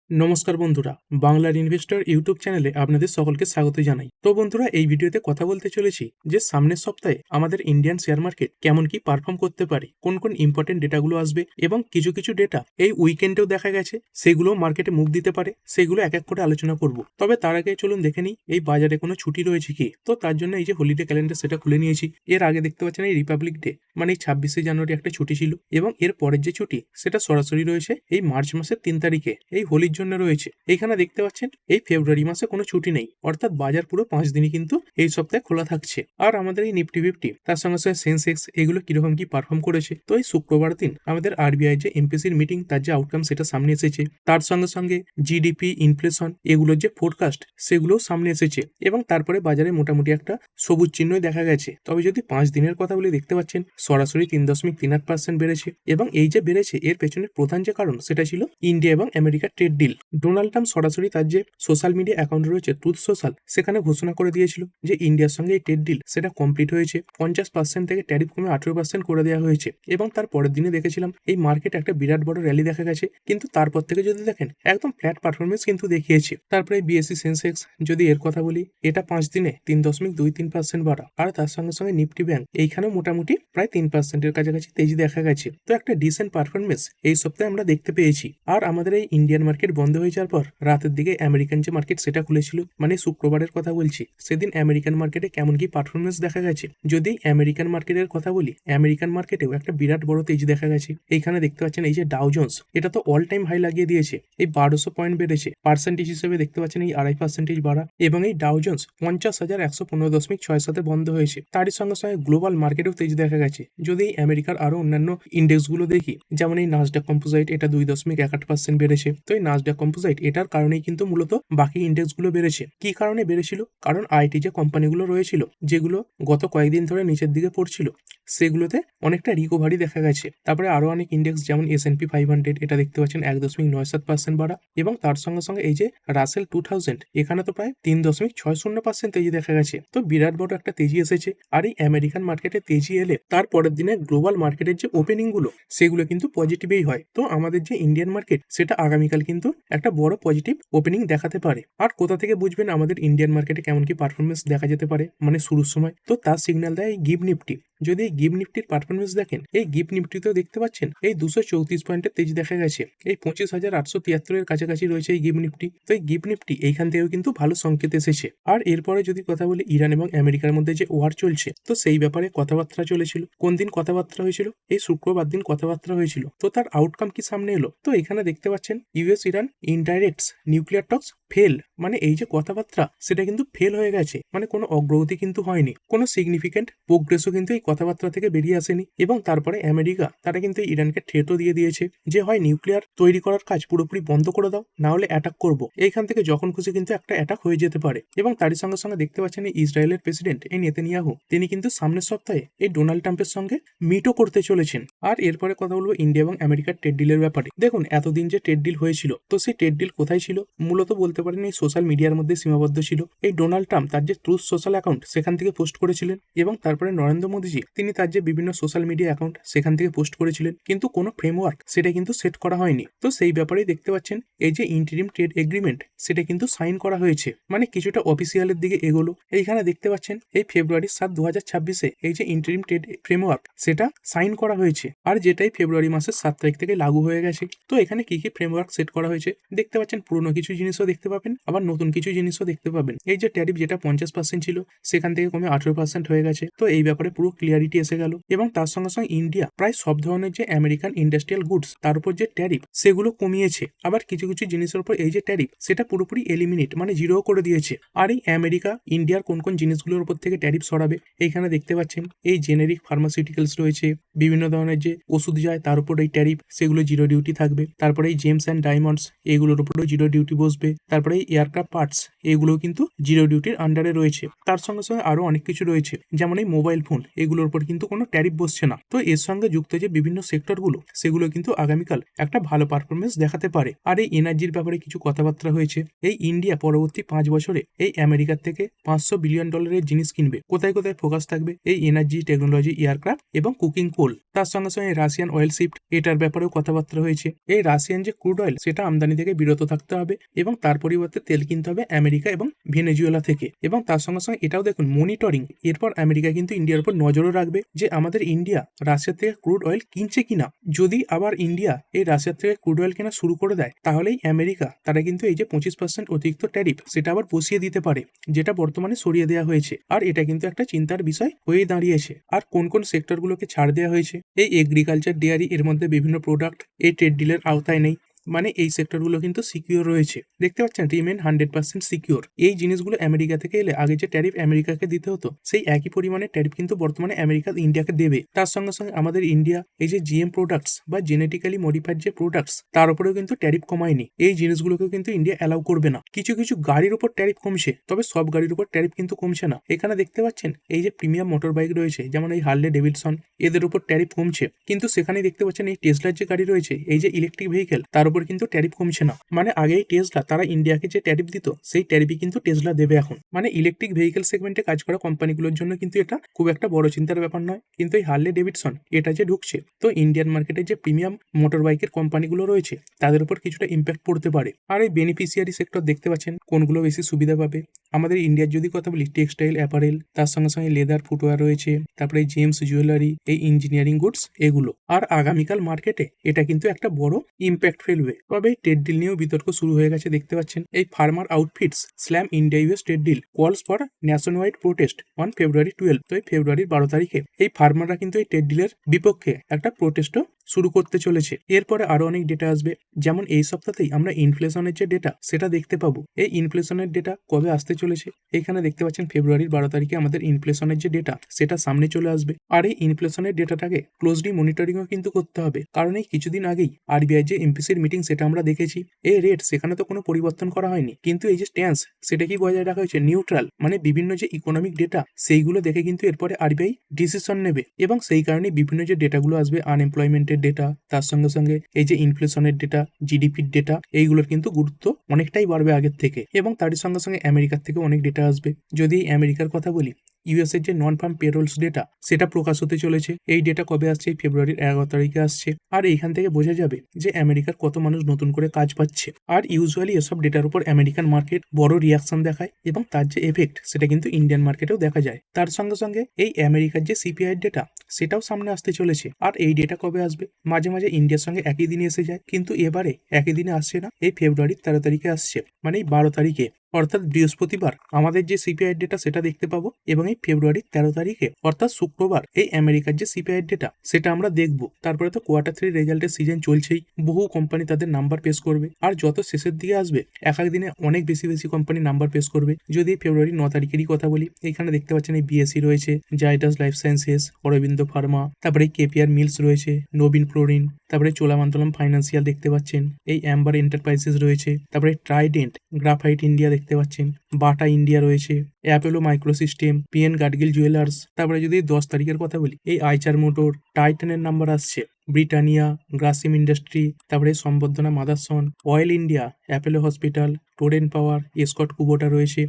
নমস্কার বন্ধুরা, বাংলার ইনভেস্টর ইউটিউব চ্যানেলে আপনাদের সকলকে স্বাগত জানাই। তো বন্ধুরা, এই ভিডিওতে কথা বলতে চলেছি যে সামনের সপ্তাহে আমাদের ইন্ডিয়ান শেয়ার মার্কেট কেমন কি পারফর্ম করতে পারে, কোন কোন ইম্পর্টেন্ট ডেটাগুলো আসবে এবং কিছু কিছু ডেটা এই উইকেন্ডেও দেখা গেছে সেগুলো মার্কেটে মুভ দিতে পারে, সেগুলো এক এক করে আলোচনা করব। তবে তার আগে চলুন দেখে নিই এই বাজারে কোনো ছুটি রয়েছে কি। তো তার জন্য এই যে হলিডে ক্যালেন্ডার সেটা খুলে নিয়েছি। এর আগে দেখতে পাচ্ছেন এই রিপাবলিক ডে মানে 26শে জানুয়ারি একটা ছুটি ছিল, এবং এর পরের যে ছুটি সেটা সরাসরি রয়েছে এই মার্চ মাসের 3 তারিখে এই হোলির জন্য রয়েছে। এখানে দেখতে পাচ্ছেন এই ফেব্রুয়ারি মাসে কোনো ছুটি নেই, অর্থাৎ বাজার পুরো 5 দিনই কিন্তু এই সপ্তাহে খোলা থাকছে। আর আমাদের এই নিফটি ফিফটি তার সঙ্গে সঙ্গে সেন্সেক্স এগুলো কিরকম কি পারফর্ম করেছে। তো এই শুক্রবার দিন আমাদের আরবিআই যে এমপিসির মিটিং তার যে আউটকাম সেটা সামনে এসেছে, তার সঙ্গে সঙ্গে জিডিপি, ইনফ্লেশন এগুলোর যে ফোরকাস্ট সেগুলোও সামনে এসেছে, এবং তারপরে বাজারে মোটামুটি একটা সবুজ চিহ্নই দেখা গেছে। তবে যদি 5 দিনের কথা বলে দেখতে পাচ্ছেন সরাসরি 3.38% বেড়েছে, এবং এই যে বেড়েছে এর পেছনে প্রধান যে কারণ সেটা ছিল ইন্ডিয়া এবং আমেরিকার ট্রেড ডিল। ডোনাল্ড ট্রাম্প সরাসরি তার যে সোশ্যাল মিডিয়া অ্যাকাউন্ট রয়েছে ট্রুথ সোশ্যাল, সেখানে ঘোষণা করে দিয়েছিল যে ইন্ডিয়ার সঙ্গে এই ট্রেড ডিল সেটা কমপ্লিট হয়েছে, 50% থেকে ট্যারিফ কমে 18% করে দেওয়া হয়েছে। এবং তার পরের দিনে দেখেছিলাম এই মার্কেট একটা বিরাট বড় র্যালি দেখা গেছে, কিন্তু তারপর থেকে যদি দেখেন একদম ফ্ল্যাট পারফরমেন্স কিন্তু দেখিয়েছে। তারপরে বিএসসি সেন্সেক্স যদি এর কথা বলি, এটা 5 দিনে 3.23% বাড়া, আর তার সঙ্গে সঙ্গে নিফটি ব্যাংক এইখানেও মোটামুটি প্রায় 3%-এর কাছাকাছি তেজি দেখা গেছে। তো একটা ডিসেন্ট পারফরমেন্স এই সপ্তাহে আমরা দেখতে পেয়েছি। আর আমাদের এই ইন্ডিয়ান মার্কেট বন্ধ হয়ে যাওয়ার পর রাতের দিকে আমেরিকান যে মার্কেট সেটা খুলেছিল, মানে শুক্রবারের কথা বলছি, সেদিন আমেরিকান মার্কেটে কেমন কি পারফরমেন্স দেখা গেছে। যদি আমেরিকান মার্কেটের কথা বলি, আমেরিকান মার্কেটেও একটা বিরাট বড় তেজ দেখা গেছে। এইখানে দেখতে পাচ্ছেন এই যে ডাউ জোন্স, এটা তো অল টাইম হাই লাগিয়ে দিয়েছে, এই 1200 পয়েন্ট বেড়েছে। পার্সেন্টেজ হিসেবে দেখতে পাচ্ছেন এই 2.5% বাড়া, এবং এই ডাউ জোন্স 50,115.67 বন্ধ হয়েছে। তারই সঙ্গে সঙ্গে গ্লোবাল মার্কেটেও তেজ দেখা গেছে। যদি আমেরিকার আরো অন্যান্য ইন্ডেক্স গুলো দেখি, যেমন এই নাসডাক কম্পোজাইট, এটা 2.18% বেড়েছে। তো এই নাসডাক কম্পোজাইট এটার কারণেই কিন্তু মূলত বাকি ইন্ডেক্স গুলো বেড়েছে। কি কারণে বেড়েছিল? কারণ আইটি যে কোম্পানিগুলো রয়েছিল, যেগুলো গত কয়েকদিন ধরে নিচের দিকে পড়ছিল, সেগুলোতে অনেকটা রিকভারি দেখা গেছে। তারপরে আরো অনেক ইন্ডেক্স যেমন S&P 500, এটা দেখতে পাচ্ছেন 1.97% বাড়া, এবং তার সঙ্গে সঙ্গে এই যে রাসেল 2000, এখানে তো প্রায় 3.60% তেজি দেখা গেছে। তো বিরাট বড় একটা তেজি এসেছে। আর এই আমেরিকান মার্কেটে তেজি এলে তার পরের দিনে গ্লোবাল মার্কেটের যে ওপেনিং গুলো সেগুলো কিন্তু পজিটিভই হয়। তো আমাদের যে ইন্ডিয়ান মার্কেট সেটা আগামীকাল কিন্তু একটা বড় পজিটিভ ওপেনিং দেখাতে পারে। আর কোথা থেকে বুঝবেন আমাদের ইন্ডিয়ান মার্কেটে কেমন কি পারফরমেন্স দেখা যেতে পারে মানে শুরুর সময়? তো তার সিগন্যাল দেয় এই গিভ নিফটি। যদি এই গিভ নিফটির পারফরমেন্স দেখেন, এই গিভ নিফটিতেও দেখতে পাচ্ছেন এই 234 পয়েন্টের তেজ দেখা গেছে। এই 25,873-এর কাছাকাছি রয়েছে এই গিভ নিফটি। তো এই গিভ নিফটি এইখান থেকেও কিন্তু ভালো সংকেত এসেছে। আর এরপরে যদি কথা বলি, ইরান এবং আমেরিকার মধ্যে যে ওয়ার চলছে, তো সেই ব্যাপারে কথাবার্তা চলেছিল। কোন দিন কথাবার্তা হয়েছিল? এই শুক্রবার দিন কথাবার্তা হয়েছিল। তো তার আউটকাম কি সামনে এলো? তো এখানে দেখতে পাচ্ছেন ইউএস ইরান ইনডাইরেক্টস নিউক্লিয়ার টক্স ফেল, মানে এই যে কথাবার্তা সেটা কিন্তু ফেল হয়ে গেছে, মানে কোনো অগ্রগতি কিন্তু হয়নি, কোনো সিগনিফিকেন্ট প্রোগ্রেসও কিন্তু এই কথাবার্তা থেকে বেরিয়ে আসেনি। এবং তারপরে আমেরিকা তারা কিন্তু ইরানকে থ্রেটও দিয়ে দিয়েছে যে হয় নিউক্লিয়ার তৈরি করার কাজ পুরোপুরি বন্ধ করে দাও, না হলে অ্যাটাক করব। এইখান থেকে যখন খুশি কিন্তু একটা অ্যাটাক হয়ে যেতে পারে। এবং তারই সঙ্গে সঙ্গে দেখতে পাচ্ছেন এই ইসরায়েলের প্রেসিডেন্ট এই নেতানিয়াহু, তিনি কিন্তু সামনের সপ্তাহে এই ডোনাল্ড ট্রাম্পের সঙ্গে মিটও করতে চলেছেন। আর এরপরে কথা বলবো ইন্ডিয়া এবং আমেরিকার ট্রেড ডিলের ব্যাপারে। দেখুন, এতদিন যে ট্রেড ডিল হয়েছিল, তো সেই ট্রেড ডিল কোথায় ছিল? মূলত বলতে পারেন এই সোশ্যাল মিডিয়ার মধ্যে সীমাবদ্ধ ছিল। এই ডোনাল্ড ট্রাম্প তার যে ট্রুথ সোশ্যাল অ্যাকাউন্ট সেখান থেকে পোস্ট করেছিলেন, এবং তারপরে নরেন্দ্র মোদীজি তিনি তার যে বিভিন্ন সোশ্যাল মিডিয়া অ্যাকাউন্ট সেখান থেকে পোস্ট করেছিলেন, কিন্তু কোনো ফ্রেমওয়ার্ক সেটা কিন্তু সেট করা হয়নি। তো সেই ব্যাপারেই দেখতে পাচ্ছেন এই যে ইন্টারিম ট্রেড এগ্রিমেন্ট সেটা কিন্তু সাইন করা হয়েছে, মানে কিছুটা অফিসিয়ালের দিকে এগোলো। এইখানে দেখতে পাচ্ছেন এই ফেব্রুয়ারি 7, 2026-এ এই যে ইন্টারিম ট্রেড ফ্রেমওয়ার্ক সেটা সাইন করা হয়েছে, আর যেটাই ফেব্রুয়ারি মাসের 7 তারিখ থেকে লাগু হয়ে গেছে। তো এখানে কি কি ফ্রেমওয়ার্ক সেট করা হয়েছে দেখতে পাচ্ছেন, পুরনো কিছু জিনিসও দেখতে পাবেন, আবার নতুন কিছু জিনিসও দেখতে পাবেন। এই যে ট্যারিফ যেটা 50% ছিল সেখান থেকে কমে 18% হয়ে গেছে। তো এই ব্যাপারে পুরো ক্লিয়ারিটি এসে গেল। এবং তার সঙ্গে সঙ্গে ইন্ডিয়া প্রায় সব ধরনের যে আমেরিকান ইন্ডাস্ট্রিয়াল গুডস তার উপর যে ট্যারিফ সেগুলো কমিয়েছে, আবার কিছু কিছু জিনিসের উপর এই যে ট্যারিফ সেটা পুরোপুরি এলিমিনেট মানে জিরো করে দিয়েছে। আর এই আমেরিকা ইন্ডিয়ার কোন কোন জিনিসগুলোর উপর থেকে ট্যারিফ সরাবে এইখানে দেখতে পাচ্ছেন এই জেনেরিক ফার্মাসিউটিক্যালস রয়েছে, বিভিন্ন ধরনের যে ওষুধ যায় তার উপর এই ট্যারিফ সেগুলো জিরো ডিউটি থাকবে। তারপরে এই জেমস অ্যান্ড ডায়মন্ডস এগুলোর উপরেও জিরো ডিউটি বসবে। তারপরে এই এয়ারক্রাফট পার্টস এগুলোও কিন্তু জিরো ডিউটির আন্ডারে রয়েছে। তার সঙ্গে সঙ্গে আরো অনেক কিছু রয়েছে, যেমন এই মোবাইল ফোন, এগুলোর উপর কিন্তু কোনো ট্যারিফ বসছে না। তো এর সঙ্গে যুক্ত যে বিভিন্ন সেক্টরগুলো, সেগুলো কিন্তু আগামীকাল একটা ভালো পারফরমেন্স দেখাতে পারে। আর এই এনার্জির ব্যাপারে কিছু কথাবার্তা হয়েছে। এই ইন্ডিয়া পরবর্তী 5 বছরে এই আমেরিকার থেকে $500 বিলিয়ন জিনিস কিনবে। কোথায় কোথায় ফোকাস থাকবে? এই এনার্জি, টেকনোলজি, এয়ারক্রাফট এবং কুকিং কোল। তার সঙ্গে সঙ্গে রাশিয়ান অয়েল শিফট, এটার ব্যাপারেও কথাবার্তা হয়েছে। এই রাশিয়ান যে ক্রুড অয়েল, সেটা আমদানি থেকে বিরত থাকতে হবে এবং তার পরিবর্তে তেল কিনতে হবে আমেরিকা এবং ভেনেজুয়েলা থেকে। এবং তার সঙ্গে সঙ্গে এটাও দেখুন মনিটরিং, এরপর আমেরিকা কিন্তু ইন্ডিয়ার উপর নজরও রাখবে যে আমাদের ইন্ডিয়া রাশিয়া থেকে ক্রুড অয়েল কিনছে কিনা। যদি আবার ইন্ডিয়া এই রাশিয়া থেকে ক্রুড অয়েল কেনা শুরু করে দেয়, তাহলেই আমেরিকা তারা কিন্তু এই যে 25% অতিরিক্ত ট্যারিফ, সেটা আবার বসিয়ে দিতে পারে, যেটা বর্তমানে সরিয়ে দেওয়া হয়েছে। আর এটা কিন্তু একটা চিন্তার বিষয় হয়ে দাঁড়িয়েছে। আর কোন কোন সেক্টরগুলোকে ছাড় দেওয়া হয়েছে? এই এগ্রিকালচার, ডেয়ারি, এর মধ্যে বিভিন্ন প্রোডাক্ট এই ট্রেড ডিলের আওতায় নেই। মানে এই সেক্টরগুলো কিন্তু সিকিউর রয়েছে। দেখতে পাচ্ছেন, রিমেন 100% সিকিউর। এই জিনিসগুলো আমেরিকা থেকে এলে আগে যে ট্যারিফ আমেরিকাকে দিতে হতো, সেই একই পরিমাণে ট্যারিফ কিন্তু বর্তমানে আমেরিকা ইন্ডিয়াকে দেবে। তার সঙ্গে সঙ্গে আমাদের ইন্ডিয়া এই যে জিএম প্রোডাক্টস বা জেনেটিক্যালি মডিফাইড যে প্রোডাক্টস, তার উপরেও কিন্তু ট্যারিফ কমায়নি। এই জিনিসগুলোকেও কিন্তু ইন্ডিয়া অ্যালাউ করবে না। কিছু কিছু গাড়ির উপর ট্যারিফ কমছে, তবে সব গাড়ির উপর ট্যারিফ কিন্তু কমছে না। এখানে দেখতে পাচ্ছেন এই যে প্রিমিয়াম মোটর বাইক রয়েছে, যেমন এই হার্লে ডেভিডসন, এদের উপর ট্যারিফ কমছে। কিন্তু সেখানে দেখতে পাচ্ছেন এই টেসলার যে গাড়ি রয়েছে, এই যে ইলেকট্রিক ভেহিকেল, তার উপর কিন্তু ট্যারিফ কমছে না। মানে আগে এই টেসলা তারা ইন্ডিয়াকে যে ট্যারিফ দিত, সেই ট্যারিফই কিন্তু টেসলা দেবে এখন। মানে ইলেকট্রিক ভেহিকেল সেগমেন্টে কাজ করা কোম্পানিগুলোর জন্য কিন্তু এটা খুব একটা বড় চিন্তার ব্যাপার নয়। কিন্তু এই হার্লে ডেভিডসন এটা যে ঢুকছে, তো ইন্ডিয়ান মার্কেটে যে প্রিমিয়াম মোটর বাইকের কোম্পানিগুলো রয়েছে, তাদের উপর কিছুটা ইম্প্যাক্ট পড়তে পারে। আর এই বেনিফিশিয়ারি সেক্টর দেখতে পাচ্ছেন কোনগুলো বেশি সুবিধা পাবে। আমাদের ইন্ডিয়ার যদি কথা বলি, টেক্সটাইল, অ্যাপারেল, তার সঙ্গে সঙ্গে লেদার, ফুটওয়্যার রয়েছে, তারপরে জেমস জুয়েলারি, এই ইঞ্জিনিয়ারিং গুডস, এগুলো। আর আগামীকাল মার্কেটে এটা কিন্তু একটা বড় ইম্প্যাক্ট ফেলবে। তবে এই ট্রেড ডিল নিয়েও বিতর্ক শুরু হয়ে গেছে। দেখতে পাচ্ছেন এই farmer outfits slam India US trade deal, calls for nationwide protest on February 12। তো এই ফেব্রুয়ারির 12 তারিখে এই ফার্মাররা কিন্তু এই ট্রেড ডিলের বিপক্ষে একটা প্রোটেস্টও শুরু করতে চলেছে। এরপরে আরো অনেক ডেটা আসবে, যেমন এই সপ্তাহতেই আমরা ইনফ্লেশনের যে ডেটা, সেটা দেখতে পাবো। এই ইনফ্লেশনের ডেটা কবে আসতে চলেছে? এখানে দেখতে পাচ্ছেন ফেব্রুয়ারির 12 তারিখে আমাদের ইনফ্লেশনের যে ডেটা, সেটা সামনে চলে আসবে। আর এই ইনফ্লেশনের ডেটাটাকে ক্লোজলি মনিটরিংও কিন্তু করতে হবে, কারণ এই কিছুদিন আগেই আরবিআই যে এমপিসির মিটিং, সেটা আমরা দেখেছি। এই রেট সেখানে তো কোনো পরিবর্তন করা হয়নি, কিন্তু এই যে স্ট্যান্স, সেটা কি বজায় রাখা হয়েছে? নিউট্রাল। মানে বিভিন্ন যে ইকোনমিক ডেটা, সেইগুলো দেখে কিন্তু এরপরে আরবিআই ডিসিশন নেবে। এবং সেই কারণে বিভিন্ন যে ডেটাগুলো আসবে, আনএমপ্লয়মেন্টের ডেটা, তার সঙ্গে সঙ্গে এই যে ইনফ্লেশনের ডেটা, জিডিপির ডেটা, এইগুলোর কিন্তু গুরুত্ব অনেকটাই বাড়বে আগের থেকে। এবং তারই সঙ্গে সঙ্গে আমেরিকার থেকে অনেক ডেটা আসবে। যদি আমেরিকার কথা বলি, ইউএস এর যে নন ফার্ম পেরোলস ডেটা, সেটা প্রকাশ হতে চলেছে। এই ডেটা কবে আসছে? এই ফেব্রুয়ারির 11 তারিখে আসছে। আর এইখান থেকে বোঝা যাবে যে আমেরিকার কত মানুষ নতুন করে কাজ পাচ্ছে। আর ইউজুয়ালি এসব ডেটার উপর আমেরিকান মার্কেট বড় রিয়াকশন দেখায়, এবং তার যে এফেক্ট, সেটা কিন্তু ইন্ডিয়ান মার্কেটেও দেখা যায়। তার সঙ্গে সঙ্গে এই আমেরিকার যে সিপিআই ডেটা, সেটাও সামনে আসতে চলেছে। আর এই ডেটা কবে আসবে? মাঝে মাঝে ইন্ডিয়ার সঙ্গে একই দিনে এসে যায়, কিন্তু এবারে একই দিনে আসছে না, এই ফেব্রুয়ারির 13 তারিখে আসছে, মানে এই 12 তারিখে, অর্থাৎ বৃহস্পতিবার আমাদের যে সিপিআই ডেটা, সেটা দেখতে পাবো। এবং এই ফেব্রুয়ারির 13 তারিখে, অর্থাৎ শুক্রবার, এই আমেরিকার যে সিপিআই ডেটা, সেটা আমরা দেখবো। তারপরে তো Q3 রেজাল্টের সিজন চলছেই, বহু কোম্পানি তাদের নাম্বার পেশ করবে। আর যত শেষের দিকে আসবে, এক এক দিনে অনেক বেশি বেশি কোম্পানি নাম্বার পেশ করবে। যদি ফেব্রুয়ারি 9 তারিখেরই কথা বলি, এখানে দেখতে পাচ্ছেন এই বিএসসি রয়েছে, Zydus Life Sciences, Aurobindo Pharma, তারপরে কেপিআর মিলস রয়েছে, নবীন ফ্লোরিন, তারপরে চোলামণ্ডলম ফাইন্যান্সিয়াল দেখতে পাচ্ছেন, এই অ্যাম্বার এন্টারপ্রাইজেস রয়েছে, তারপরে ট্রাইডেন্ট, গ্রাফাইট ইন্ডিয়া দেখতে পাচ্ছেন, বাটা ইন্ডিয়া রয়েছে, Apollo microsystem, PN Gadgil jewellers. তারপরে যদি 10 তারিখের কথা বলি, এই আইচার মোটর, টাইটানের নাম্বার আসছে, ব্রিটানিয়া, গ্রাসিম ইন্ডাস্ট্রি, তারপরে Samvardhana Motherson, oil India, Apollo hospital, Torrent power, Escorts Kubota রয়েছে,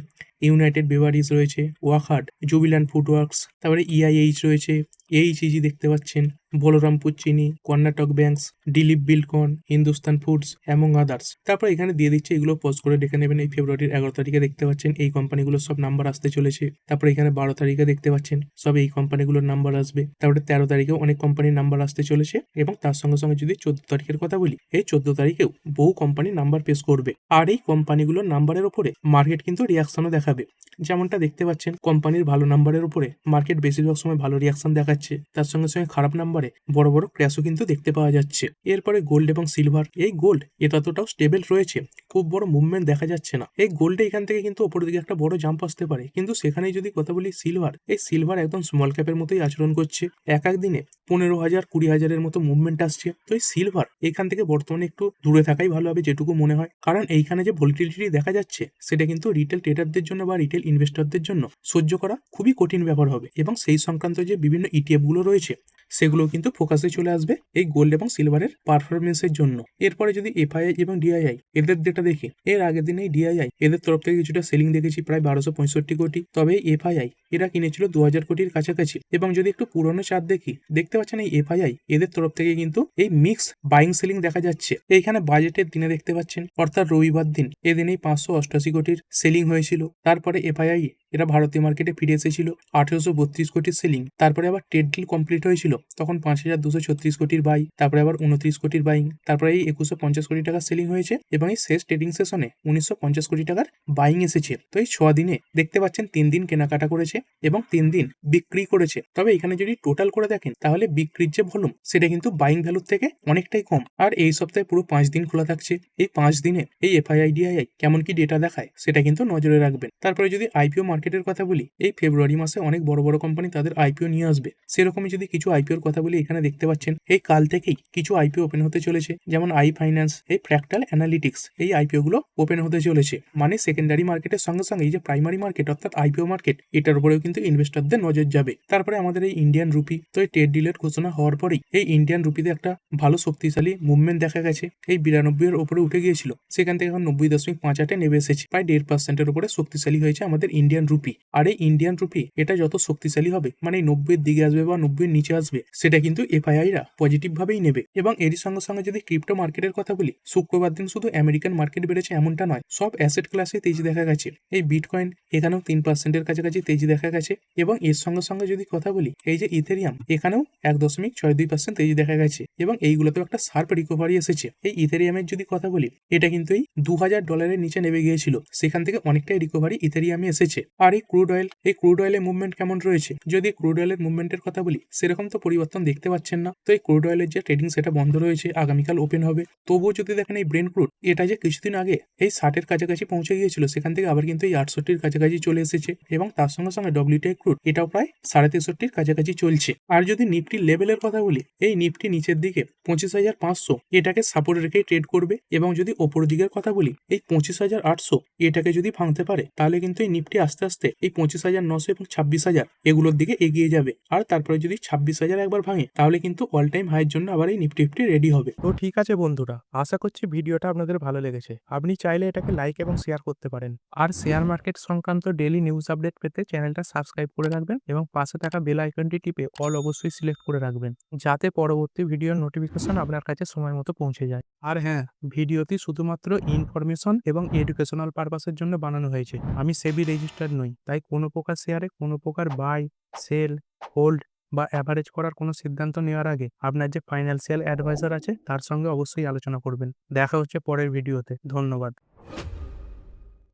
ইউনাইটেড বেভারিজ রয়েছে, ওয়াখাট, জুবিল্যান্ড ফুডওয়ার্কস, তারপরে ইআইএইচ রয়েছে, এইচইজি দেখতে পাচ্ছেন, Balrampur Chini, Karnataka banks, Dilip Buildcon, Hindustan foods, among others. তারপর এখানে দিয়ে দিচ্ছে, এগুলো পজ করে দেখে নেবেন। এই ফেব্রুয়ারির 11 তারিখে দেখতে পাচ্ছেন এই কোম্পানিগুলোর সব নাম্বার আসতে চলেছে। তারপরে এখানে 12 তারিখে দেখতে পাচ্ছেন সব এই কোম্পানিগুলোর নাম্বার আসবে। তারপরে 13 তারিখেও অনেক কোম্পানির নাম্বার আসতে চলেছে। এবং তার সঙ্গে সঙ্গে যদি 14 তারিখের কথা বলি, এই 14 তারিখেও বহু কোম্পানি নাম্বার পেশ করবে। আর এই কোম্পানিগুলোর নাম্বারের উপরে মার্কেট কিন্তু রিয়াকশনও দেখাবে। যেমনটা দেখতে পাচ্ছেন, কোম্পানির ভালো নাম্বারের উপরে মার্কেট বেশিরভাগ সময় ভালো রিয়াকশন দেখাচ্ছে। তার সঙ্গে সঙ্গে খারাপ নাম্বারে পারে বড় বড় ক্র্যাশও কিন্তু দেখতে পাওয়া যাচ্ছে। এরপরে গোল্ড এবং সিলভার, এই গোল্ড এটা ততটাও স্টেবল রয়েছে, খুব বড় মুভমেন্ট দেখা যাচ্ছে না। এই গোল্ডে এখান থেকে কিন্তু ওপরের দিকে একটা বড় জাম্প আসতে পারে, কিন্তু সেখানেই যদি কথা বলি সিলভার, এই সিলভার একদম স্মল ক্যাপের মতোই আচরণ করছে। এক এক দিনে 15,000 20,000-এর মতো মুভমেন্ট আসছে। তো এই সিলভার এখান থেকে বর্তমানে একটু দূরে থাকাই ভালো হবে যেটুকু মনে হয়, কারণ এইখানে যে ভলিটিলিটি দেখা যাচ্ছে সেটা কিন্তু রিটেল ট্রেডারদের জন্য বা রিটেল ইনভেস্টরদের জন্য সহ্য করা খুবই কঠিন ব্যাপার হবে, এবং সেই সংক্রান্ত যে বিভিন্ন ইটিএফ গুলো রয়েছে সেগুলো কিন্তু ফোকাসে চলে আসবে এই গোল্ড এবং সিলভারের পারফরমেন্সের জন্য। এরপরে যদি এফআইআই এবং ডিআইআই এদের ডেটা দেখি, এর আগের দিনে ডিআইআই এদের তরফ থেকে কিছুটা সেলিং দেখেছি প্রায় 1265 কোটি, তবে এফআইআই এরা কিনেছিল 2000 কোটির কাছাকাছি। এবং যদি একটু পুরনো চার্ট দেখি, দেখতে পাচ্ছেন এই এফআইআই এদের তরফ থেকে কিন্তু এই মিক্স বাইং সেলিং দেখা যাচ্ছে। এইখানে বাজেটের দিনে দেখতে পাচ্ছেন, অর্থাৎ রবিবার দিন এদিনেই 588 কোটির সেলিং হয়েছিল। তারপরে এফআইআই এরা ভারতীয় মার্কেটে ফিরে এসেছিল 1832 কোটির সেলিং। তারপরে আবার ট্রেড ডিল কমপ্লিট হয়েছিল, তখন 5236 কোটির বাই, তারপরে আবার 29 কোটির বাইং, তারপরে এই 2150 কোটি টাকার সেলিং হয়েছে, এবং এই শেষ ট্রেডিং সেশনে 1950 কোটি টাকার বাইং এসেছে। তো এই 6 দিনে দেখতে পাচ্ছেন 3 দিন কেনাকাটা করেছে এবং 3 দিন বিক্রি করেছে। তবে এখানে যদি টোটাল করে দেখেন তাহলে বিক্রির যে ভলিউম সেটা কিন্তু বাইং ভ্যালুর থেকে অনেকটাই কম। আর এই সপ্তাহে পুরো 5 দিন খোলা থাকছে। এই 5 দিনে এই এফআইআই ডিআইআই কেমন কি ডেটা দেখায় সেটা কিন্তু নজরে রাখবেন। তারপরে যদি আইপিও মার্কেটের কথা বলি, এই ফেব্রুয়ারি মাসে অনেক বড় বড় কোম্পানি তাদের আইপিও নিয়ে আসবে। সেরকমই যদি কিছু আইপিওর কথা বলি, এখানে দেখতে পাচ্ছেন এই কাল থেকেই কিছু আইপিও ওপেন হতে চলেছে, যেমন আই ফাইন্যান্স, এই ফ্র্যাক্টাল অ্যানালিটিক্স, এই আইপিও গুলো ওপেন হতে চলেছে। মানে সেকেন্ডারি মার্কেটের সঙ্গে সঙ্গে এই যে প্রাইমারি মার্কেট অর্থাৎ আইপিও মার্কেট, এটার উপরেও কিন্তু ইনভেস্টরদের নজর যাবে। তারপরে আমাদের এই ইন্ডিয়ান রুপি, তো এই ট্রেড ডিলের ঘোষণা হওয়ার পরেই এই ইন্ডিয়ান রুপিতে একটা ভালো শক্তিশালী মুভমেন্ট দেখা গেছে। এই 92 এর উপরে উঠে গিয়েছিল, সেখান থেকে এখন 90.58 নেমে এসেছে, প্রায় 1.5%-এর উপরে শক্তিশালী হয়েছে আমাদের ইন্ডিয়ান রুপি। আর এই ইন্ডিয়ান রুপি এটা যত শক্তিশালী হবে, মানে 90-এর দিকে আসবে বা 90-এর নিচে আসবে, সেটা কিন্তু এফআইআইরা পজিটিভ ভাবেই নেবে। এবং এরই সঙ্গে সঙ্গে যদি ক্রিপ্টো মার্কেটের কথা বলি, শুক্রবার দিন শুধু আমেরিকান মার্কেট বেড়েছে এমনটা নয়, সব অ্যাসেট ক্লাসে তেজি দেখা গেছে। এই বিটকয়েন এখানেও 3%-এর কাছাকাছি তেজি দেখা গেছে। এবং এর সঙ্গে সঙ্গে যদি কথা বলি, এই যে ইথেরিয়াম, এখানেও 1.62% তেজি দেখা গেছে, এবং এইগুলোতেও একটা শার্প রিকভারি এসেছে। এই ইথেরিয়ামের যদি কথা বলি, এটা কিন্তু এই $2000 নিচে নেমে গিয়েছিল, সেখান থেকে অনেকটাই রিকভারি ইথেরিয়ামে এসেছে। আর এই ক্রুড অয়েল, এই ক্রুড অয়েলের মুভমেন্ট কেমন রয়েছে, যদি ক্রুড অয়েলের মুভমেন্টের কথা বলি, সেরকম তো পরিবর্তন দেখতে পাচ্ছেন না। তো এই ক্রুড অয়েলের যে ট্রেডিং সেটা বন্ধ রয়েছে, আগামীকাল ওপেন হবে। তবুও যদি দেখেন এই ব্রেন্ট ক্রুড, এটা যে কিছুদিন আগে এই 60-এর কাছাকাছি পৌঁছে গিয়েছিল, সেখান থেকে আবার কিন্তু এই 68-এর কাছাকাছি চলে এসেছে। এবং তার সঙ্গে সঙ্গে ডব্লিউটিআই ক্রুড এটাও প্রায় 63.5-এর কাছাকাছি চলছে। আর যদি নিফটির লেভেলের কথা বলি, এই নিফটি নিচের দিকে 25,500 এটাকে সাপোর্ট রেখে ট্রেড করবে। এবং যদি ওপর দিকের কথা বলি, এই 25,800 এটাকে যদি ভাঙতে পারে, তাহলে কিন্তু এই নিফটি আস্তে আস্তে এই 25,900 এবং 26,000 এগুলোর দিকে এগিয়ে যাবে। আর তারপরে যদি 26,000 একবার ভাঙে, তাহলে কিন্তু অল টাইম হাইয়ের জন্য আবার এই নিফটি ফিফটি রেডি হবে। তো ঠিক আছে বন্ধুরা, আশা করছি ভিডিওটা আপনাদের ভালো লেগেছে। আপনি চাইলে এটাকে লাইক এবং শেয়ার করতে পারেন। আর শেয়ার মার্কেট সংক্রান্ত ডেইলি নিউজ আপডেট পেতে চ্যানেলটা সাবস্ক্রাইব করে রাখবেন এবং পাশে থাকা বেল আইকনটি টিপে অল অবশ্যই সিলেক্ট করে রাখবেন, যাতে পরবর্তী ভিডিওর নোটিফিকেশন আপনার কাছে সময় মতো পৌঁছে যায়। আর হ্যাঁ, ভিডিওটি শুধুমাত্র ইনফরমেশন এবং এডুকেশনাল পারপাসের জন্য বানানো হয়েছে। আমি সেবি রেজিস্টার্ড নই, তাই কোনো প্রকার শেয়ারে কোনো প্রকার বাই, সেল, হোল্ড বা অ্যাভারেজ করার কোনো সিদ্ধান্ত নেওয়ার আগে আপনার যে ফাইন্যান্সিয়াল অ্যাডভাইজার আছে তার সঙ্গে অবশ্যই আলোচনা করবেন। দেখা হচ্ছে পরের ভিডিওতে। ধন্যবাদ।